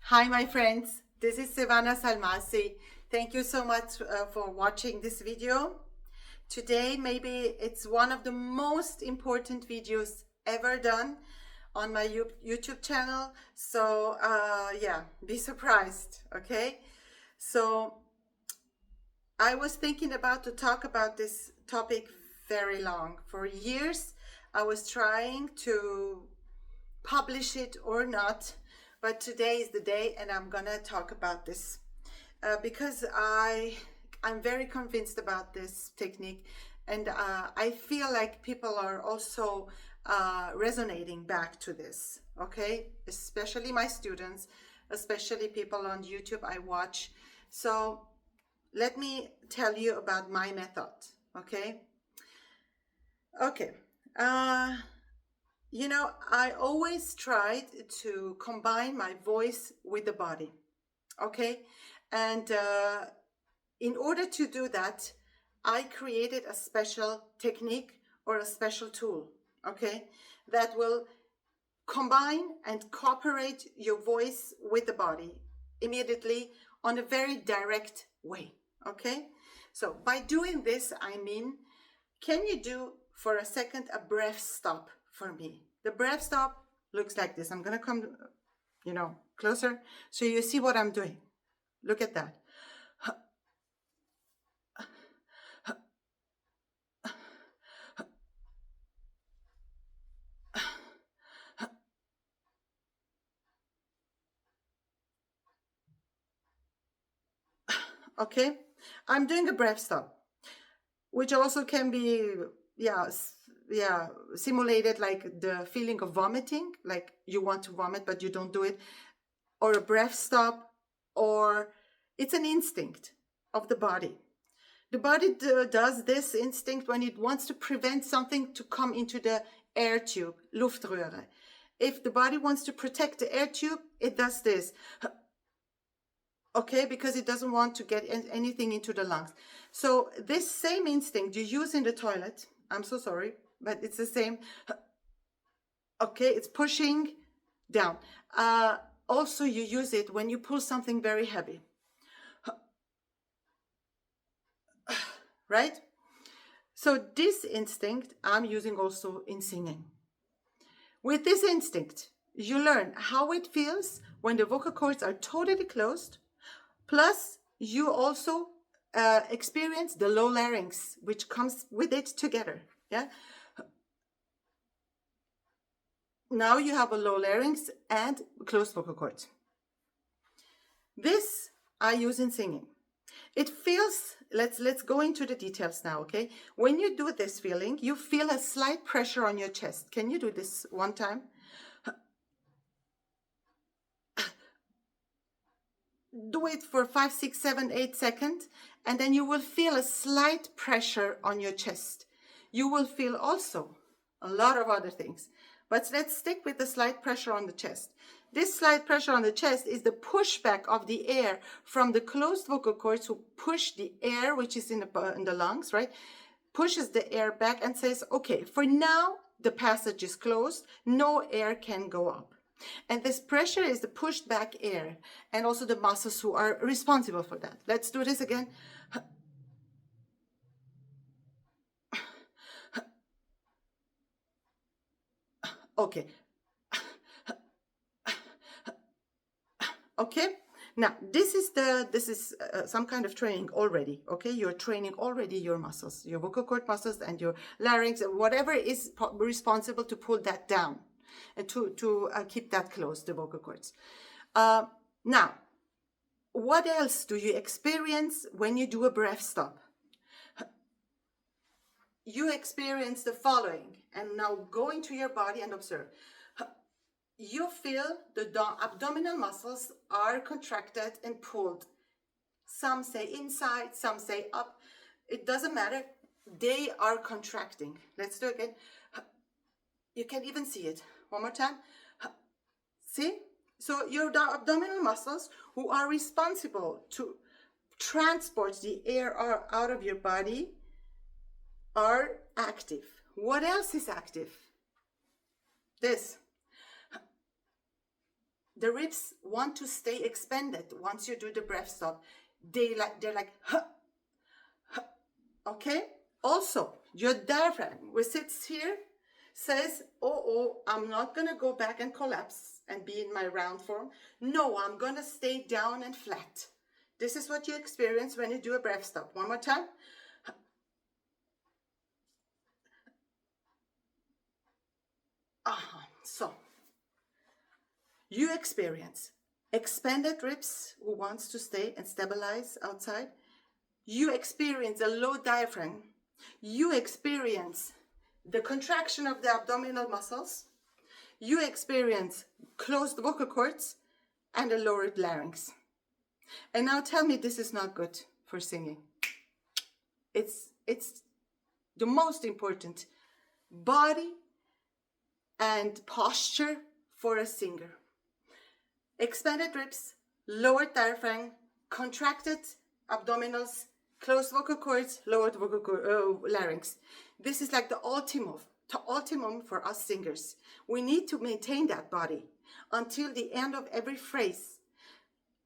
Hi, my friends. This is Silvana Salmasi. Thank you so much for watching this video. Today, maybe it's one of the most important videos ever done on my YouTube channel. So, yeah, be surprised, okay? So, I was thinking about to talk about this topic very long. For years, I was trying to publish it or not, but today is the day and I'm gonna talk about this because I'm very convinced about this technique, and I feel like people are also resonating back to this, okay, especially my students, especially people on YouTube I watch. So let me tell you about my method. Okay. uh, I always tried to combine my voice with the body, okay? And in order to do that, I created a special technique or a special tool, okay, that will combine and cooperate your voice with the body immediately on a very direct way, okay? So by doing this, I mean, can you do for a second a breath stop for me? The breath stop looks like this. I'm gonna come, closer so you see what I'm doing. Look at that. Okay, I'm doing a breath stop, which also can be, yeah, yeah, simulated like the feeling of vomiting, like you want to vomit but you don't do it, or a breath stop, or it's an instinct of the body. The body does this instinct when it wants to prevent something to come into the air tube, Luftröhre. If the body wants to protect the air tube, it does this. Okay, because it doesn't want to get anything into the lungs. So this same instinct you use in the toilet, I'm so sorry, but it's the same. Okay, it's pushing down. Also, you use it when you pull something very heavy. Right? So this instinct I'm using also in singing. With this instinct, you learn how it feels when the vocal cords are totally closed. Plus, you also experience the low larynx, which comes with it together. Yeah. Now you have a low larynx and closed vocal cords. This I use in singing. It feels, let's go into the details now, okay? When you do this feeling, you feel a slight pressure on your chest. Can you do this one time? Do it for 5, 6, 7, 8 seconds, and then you will feel a slight pressure on your chest. You will feel also a lot of other things, but let's stick with the slight pressure on the chest. This slight pressure on the chest is the pushback of the air from the closed vocal cords, who push the air, which is in the lungs, right? Pushes the air back and says, okay, for now, the passage is closed. No air can go up. And this pressure is the pushed back air, and also the muscles who are responsible for that. Let's do this again. Okay. Okay. Now, this is some kind of training already. Okay, you're training already your muscles, your vocal cord muscles and your larynx, whatever is responsible to pull that down and to keep that closed, the vocal cords. Now, what else do you experience when you do a breath stop? You experience the following, and now go into your body and observe. You feel the abdominal muscles are contracted and pulled. Some say inside, some say up. It doesn't matter. They are contracting. Let's do it again. You can even see it. One more time. See? So your abdominal muscles, who are responsible to transport the air out of your body, are active. What else is active? This. the ribs want to stay expanded once you do the breath stop. They're like, huh, huh, okay? Also, your diaphragm, which sits here, says, oh, I'm not gonna go back and collapse and be in my round form. No, I'm gonna stay down and flat. This is what you experience when you do a breath stop. One more time. So, you experience expanded ribs who wants to stay and stabilize outside. You experience a low diaphragm. You experience the contraction of the abdominal muscles. You experience closed vocal cords and a lowered larynx. And now tell me this is not good for singing. It's the most important body and posture for a singer. Expanded ribs, lowered diaphragm, contracted abdominals, closed vocal cords, lowered vocal larynx. This is like the ultimum for us singers. We need to maintain that body until the end of every phrase.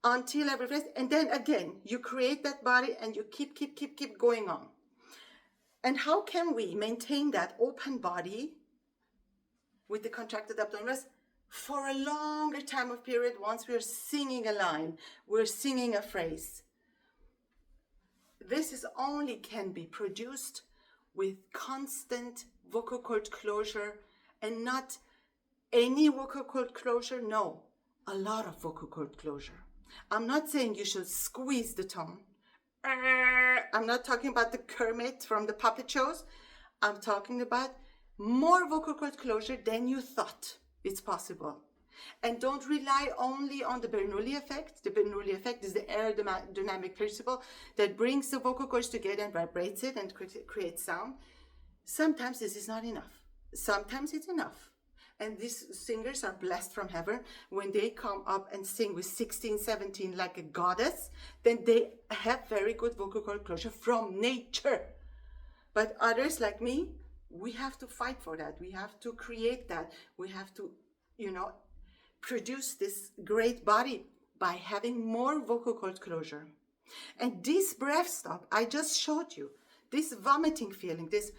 And then again, you create that body and you keep going on. And how can we maintain that open body with the contracted abdominals for a longer time of period once we're singing a line, we're singing a phrase? This is only can be produced with constant vocal cord closure, and not any vocal cord closure, no, a lot of vocal cord closure. I'm not saying you should squeeze the tone. I'm not talking about the Kermit from the puppet shows. I'm talking about more vocal cord closure than you thought it's possible. And don't rely only on the Bernoulli effect. The Bernoulli effect is the aerodynamic principle that brings the vocal cords together and vibrates it and creates sound. Sometimes this is not enough. Sometimes it's enough. And these singers are blessed from heaven. When they come up and sing with 16, 17 like a goddess, then they have very good vocal cord closure from nature. But others like me, we have to fight for that. We have to create that. We have to, produce this great body by having more vocal cord closure. And this breath stop I just showed you, this vomiting feeling, this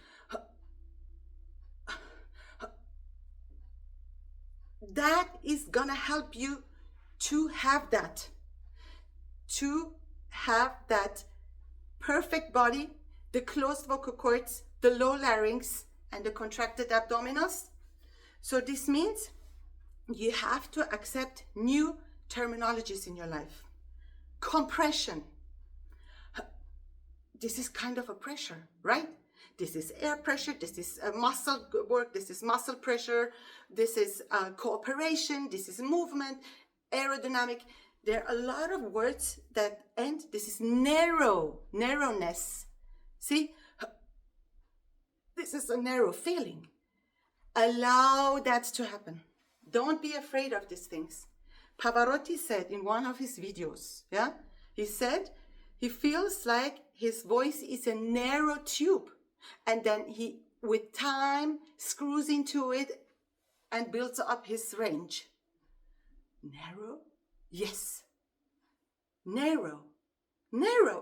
that is gonna help you to have that perfect body, the closed vocal cords, the low larynx, and the contracted abdominals. So this means you have to accept new terminologies in your life. Compression. This is kind of a pressure, right? This is air pressure, this is muscle work, this is muscle pressure, this is cooperation, this is movement, aerodynamic. There are a lot of words that end. This is narrowness. See? This is a narrow feeling. Allow that to happen. Don't be afraid of these things. Pavarotti said in one of his videos, he said he feels like his voice is a narrow tube, and then he, with time, screws into it and builds up his range. Narrow? Yes. Narrow.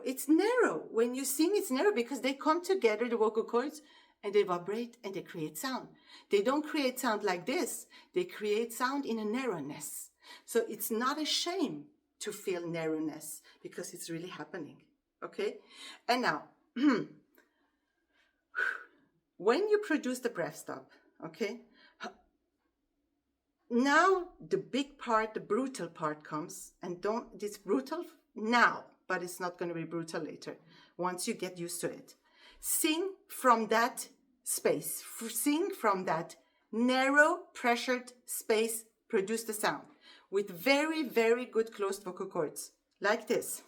It's narrow. When you sing, it's narrow because they come together, the vocal cords, and they vibrate and they create sound. They don't create sound like this. They create sound in a narrowness. So it's not a shame to feel narrowness because it's really happening. Okay? And now, when you produce the breath stop, okay? Now the big part, the brutal part comes, and it's brutal now, but it's not going to be brutal later once you get used to it. Sing from that space. Sing from that narrow, pressured space. Produce the sound with very, very good closed vocal cords, like this.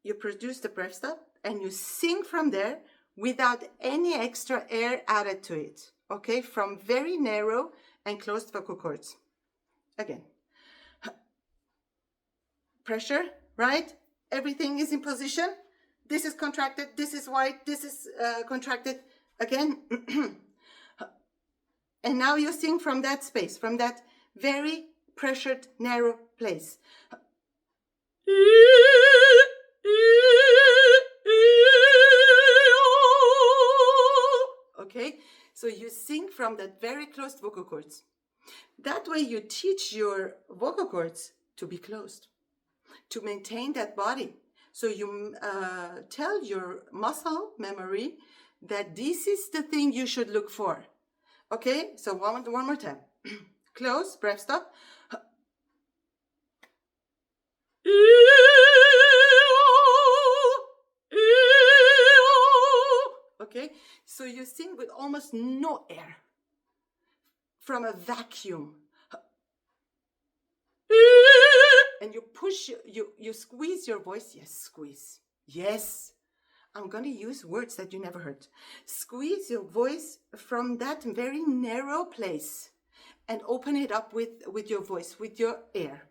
You produce the breath stop, and you sing from there without any extra air added to it. Okay, from very narrow and closed vocal cords. Again. Pressure, right? Everything is in position. This is contracted, this is wide, this is contracted. Again. And now you sing from that space, from that very pressured, narrow place. Okay, so you sing from that very closed vocal cords. That way you teach your vocal cords to be closed, to maintain that body. So you tell your muscle memory that this is the thing you should look for. Okay, so one more time. Close, breath stop. Okay, so you sing with almost no air, from a vacuum. And you push, you squeeze your voice. Yes, squeeze. Yes. I'm going to use words that you never heard. Squeeze your voice from that very narrow place and open it up with your voice, with your air,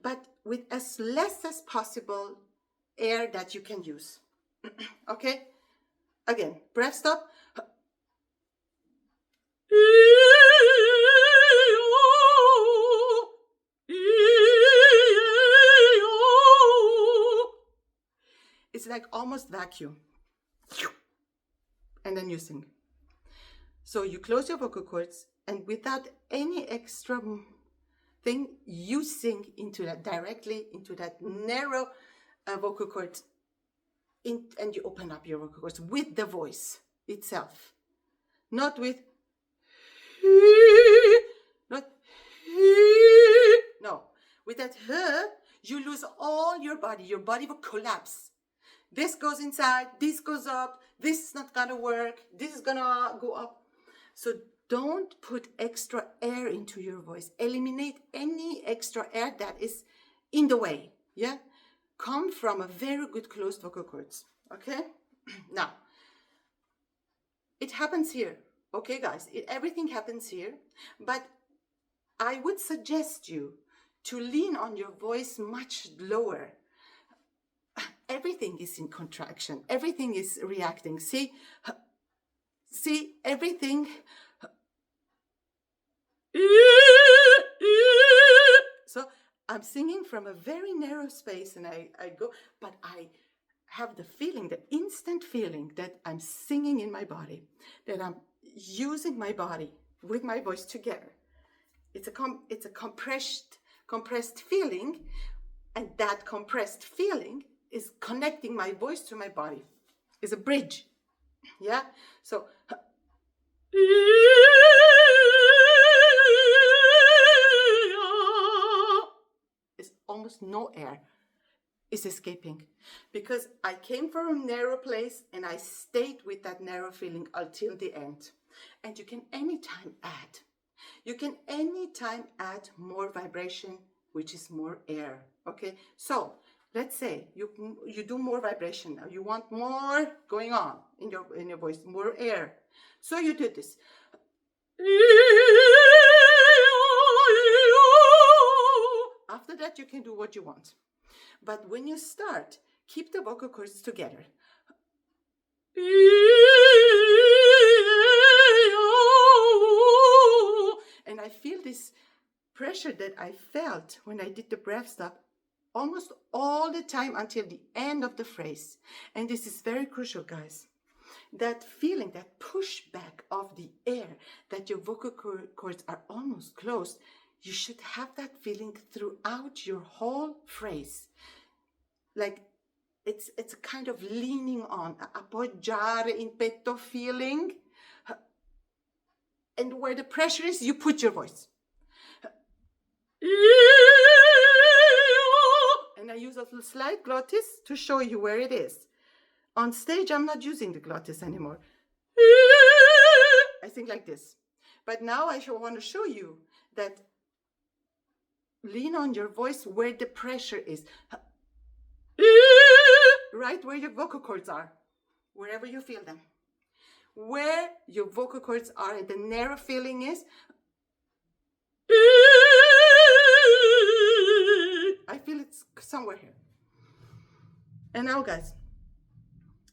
but with as less as possible air that you can use. Okay? Again, breath stop. It's like almost vacuum. And then you sing. So you close your vocal cords, and without any extra thing, you sing into that, directly into that narrow vocal cord, and you open up your vocal cords with the voice itself. Not with, not, no. With that, you lose all your body will collapse. This goes inside, this goes up, this is not gonna work, this is gonna go up. So don't put extra air into your voice. Eliminate any extra air that is in the way, yeah? Come from a very good closed vocal cords, okay? Now, it happens here, okay, guys? Everything happens here, but I would suggest you to lean on your voice much lower. Everything is in contraction. Everything is reacting. See, everything. So I'm singing from a very narrow space, and I go, but I have the feeling, the instant feeling that I'm singing in my body, that I'm using my body with my voice together. It's a compressed feeling, and that compressed feeling is connecting my voice to my body. It's a bridge, yeah? So, it's almost no air is escaping, because I came from a narrow place and I stayed with that narrow feeling until the end. And you can anytime add. You can anytime add more vibration, which is more air, okay? So, let's say you do more vibration now. You want more going on in your voice, more air. So you do this. After that, you can do what you want. But when you start, keep the vocal cords together. And I feel this pressure that I felt when I did the breath stop almost all the time until the end of the phrase. And this is very crucial, guys. That feeling, that pushback of the air, that your vocal cords are almost closed, you should have that feeling throughout your whole phrase. Like it's a kind of leaning on, appoggiare in petto feeling. And where the pressure is, you put your voice. And I use a little slight glottis to show you where it is. On stage, I'm not using the glottis anymore. I sing like this. But now I want to show you that lean on your voice where the pressure is. Right where your vocal cords are, wherever you feel them. Where your vocal cords are and the narrow feeling is. I feel it's somewhere here. And now, guys,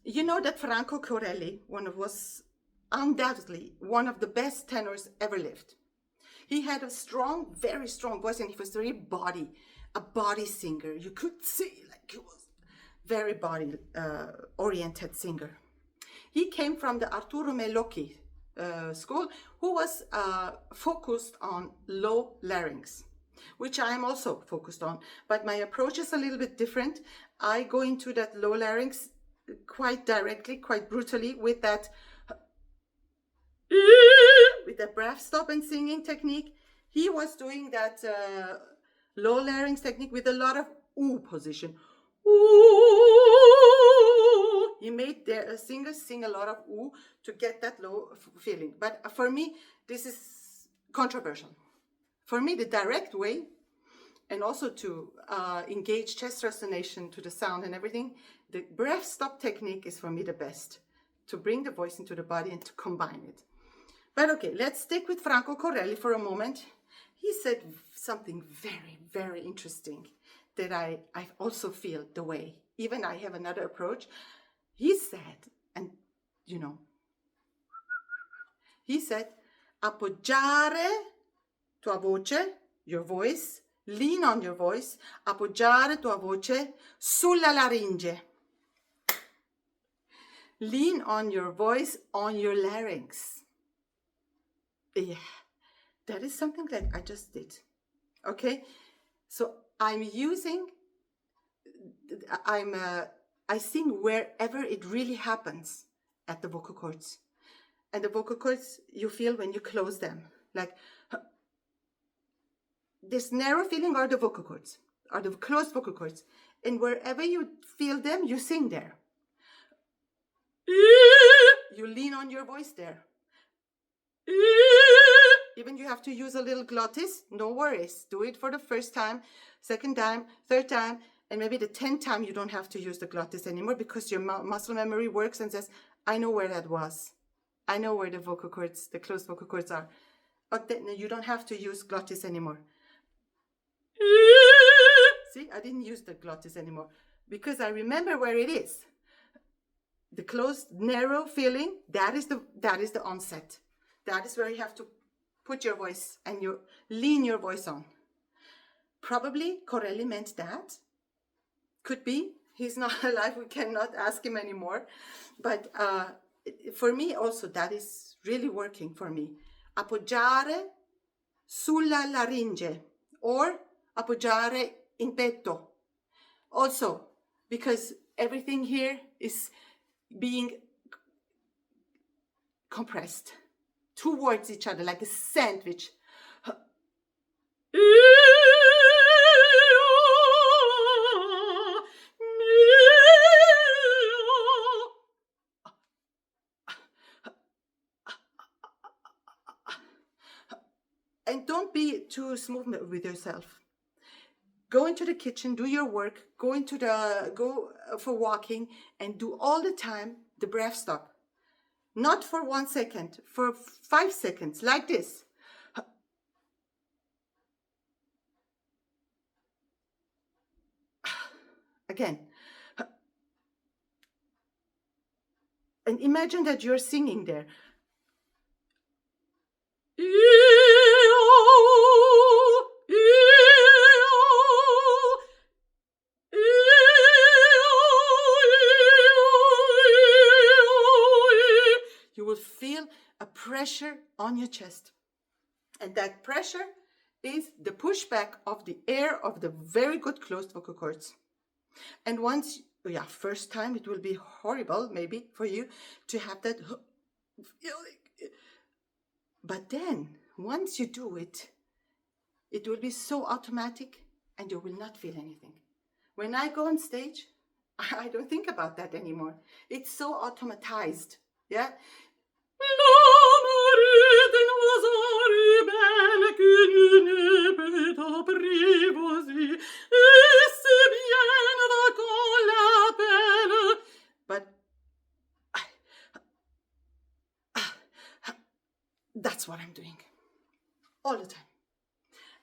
you know that Franco Corelli was undoubtedly one of the best tenors ever lived. He had a strong, very strong voice, and he was very a body singer. You could see like he was very body oriented singer. He came from the Arturo Melocchi school, who was focused on low larynx, which I am also focused on, but my approach is a little bit different. I go into that low larynx quite directly, quite brutally, with that breath stop and singing technique. He was doing that low larynx technique with a lot of ooh position. Ooh. He made the singers sing a lot of ooh to get that low feeling. But for me, this is controversial. For me, the direct way, and also to engage chest resonation to the sound and everything, the breath stop technique is for me the best, to bring the voice into the body and to combine it. But okay, let's stick with Franco Corelli for a moment. He said something very, very interesting that I also feel the way. Even I have another approach. He said, and you know, he said, appoggiare tua voce, your voice, lean on your voice, appoggiare tua voce sulla laringe. Lean on your voice on your larynx. Yeah, that is something that I just did. Okay, so I sing wherever it really happens at the vocal cords. And the vocal cords you feel when you close them. Like this narrow feeling are the vocal cords, are the closed vocal cords. And wherever you feel them, you sing there. You lean on your voice there. Even you have to use a little glottis, no worries. Do it for the first time, second time, third time, and maybe the 10th time you don't have to use the glottis anymore because your muscle memory works and says, I know where that was. I know where the vocal cords, the closed vocal cords are. But then you don't have to use glottis anymore. See, I didn't use the glottis anymore because I remember where it is. The closed, narrow feeling, that is the onset. That is where you have to put your voice and you lean your voice on. Probably Corelli meant that. Could be. He's not alive. We cannot ask him anymore. But for me also, that is really working for me. Appoggiare sulla laringe or appoggiare in petto. Also, because everything here is being compressed towards each other like a sandwich. And don't be too smooth with yourself. Go into the kitchen, do your work, go for walking, and do all the time the breath stop. Not for 1 second, for 5 seconds, like this. Again. And imagine that you're singing there. You will feel a pressure on your chest. And that pressure is the pushback of the air of the very good closed vocal cords. And once, first time it will be horrible maybe for you to have that feeling. But then, once you do it, it will be so automatic and you will not feel anything. When I go on stage, I don't think about that anymore. It's so automatized, yeah? But that's what I'm doing all the time.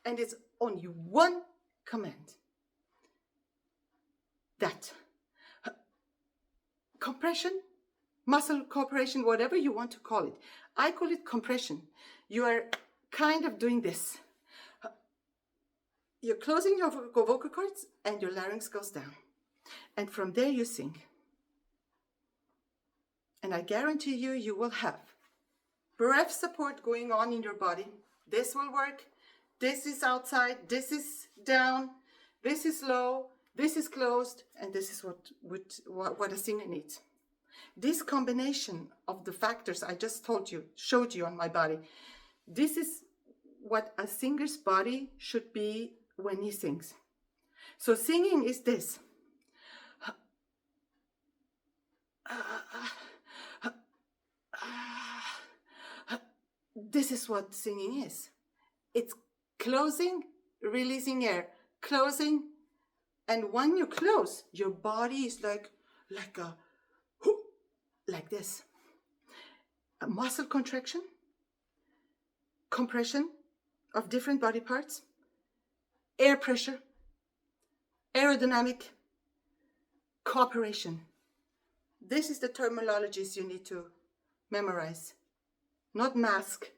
And it's only one command. That compression, muscle cooperation, whatever you want to call it. I call it compression. You are kind of doing this. You're closing your vocal cords and your larynx goes down. And from there you sing. And I guarantee you, you will have breath support going on in your body. This will work. This is outside. This is down. This is low. This is closed. And this is what a singer needs. This combination of the factors I just showed you on my body, this is what a singer's body should be when he sings. So singing is this. This is what singing is. It's closing, releasing air, closing, and when you close, your body is like this. A muscle contraction, compression of different body parts, air pressure, aerodynamic, cooperation. This is the terminologies you need to memorize. Not mask,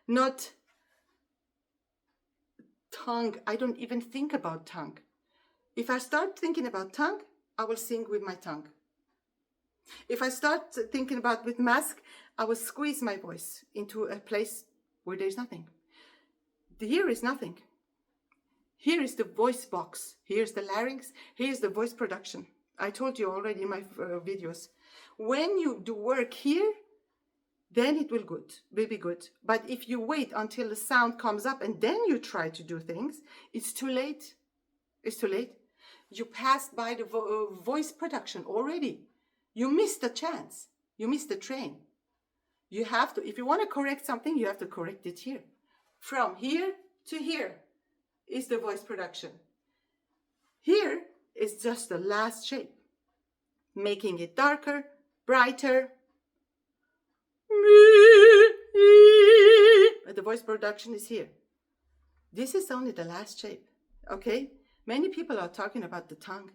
not tongue. I don't even think about tongue. If I start thinking about tongue, I will sing with my tongue. If I start thinking about with mask, I will squeeze my voice into a place where there's nothing. Here is nothing. Here is the voice box. Here's the larynx. Here's the voice production. I told you already in my videos. When you do work here, then it will be good. But if you wait until the sound comes up and then you try to do things, it's too late. It's too late. You passed by the voice production already. You missed the chance. You missed the train. You have to, if you want to correct something, you have to correct it here. From here to here is the voice production. Here is just the last shape. Making it darker, brighter. But the voice production is here. This is only the last shape, okay? Many people are talking about the tongue.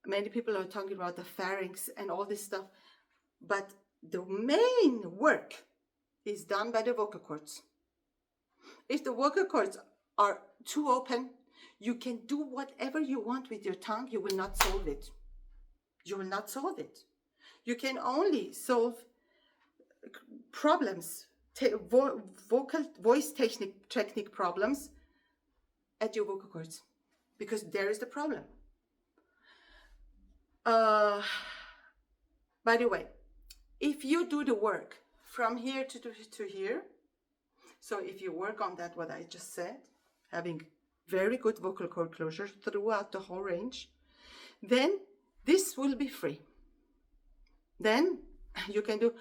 Many people are talking about the pharynx and all this stuff. But the main work is done by the vocal cords. If the vocal cords are too open, you can do whatever you want with your tongue. You will not solve it. You will not solve it. You can only solve problems, voice technique problems at your vocal cords, because there is the problem. By the way, if you do the work from here to here, so if you work on that, what I just said, having very good vocal cord closure throughout the whole range, then this will be free. Then you can do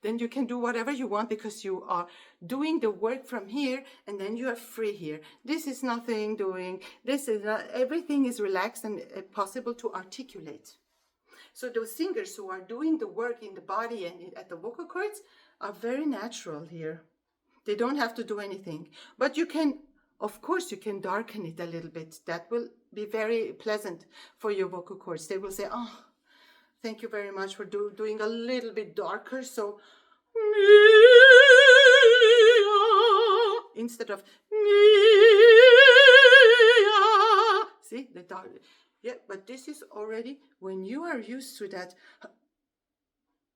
then you can do whatever you want, because you are doing the work from here and then you are free here. This is nothing doing. This is not, everything is relaxed and possible to articulate. So those singers who are doing the work in the body and at the vocal cords are very natural here. They don't have to do anything. But you can, of course, you can darken it a little bit. That will be very pleasant for your vocal cords. They will say, oh, thank you very much for doing a little bit darker. So, instead of, see, the dark. Yeah, but this is already, when you are used to that,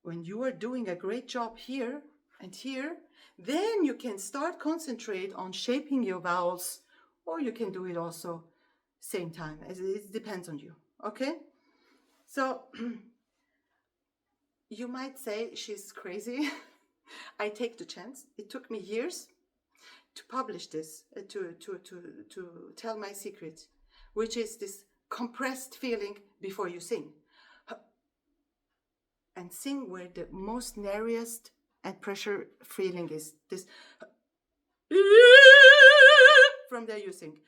when you are doing a great job here and here, then you can start concentrate on shaping your vowels, or you can do it also same time. It depends on you, okay? So, you might say she's crazy. I take the chance. It took me years to publish this, to tell my secret, which is this compressed feeling before you sing. And sing where the most narrowest and pressure feeling is. This. From there you sing.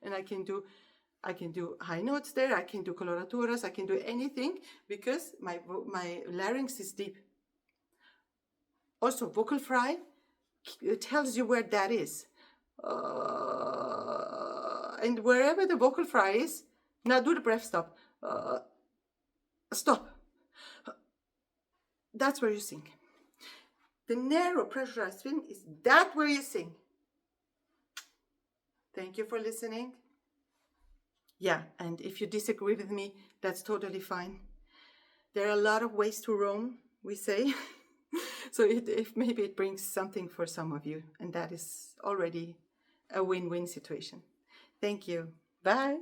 And I I can do high notes there, I can do coloraturas, I can do anything because my larynx is deep. Also, vocal fry, it tells you where that is. And wherever the vocal fry is, now do the breath stop. Stop. That's where you sing. The narrow pressurized film is that where you sing. Thank you for listening. Yeah, and if you disagree with me, that's totally fine. There are a lot of ways to roam, we say. So if maybe it brings something for some of you, and that is already a win-win situation. Thank you. Bye.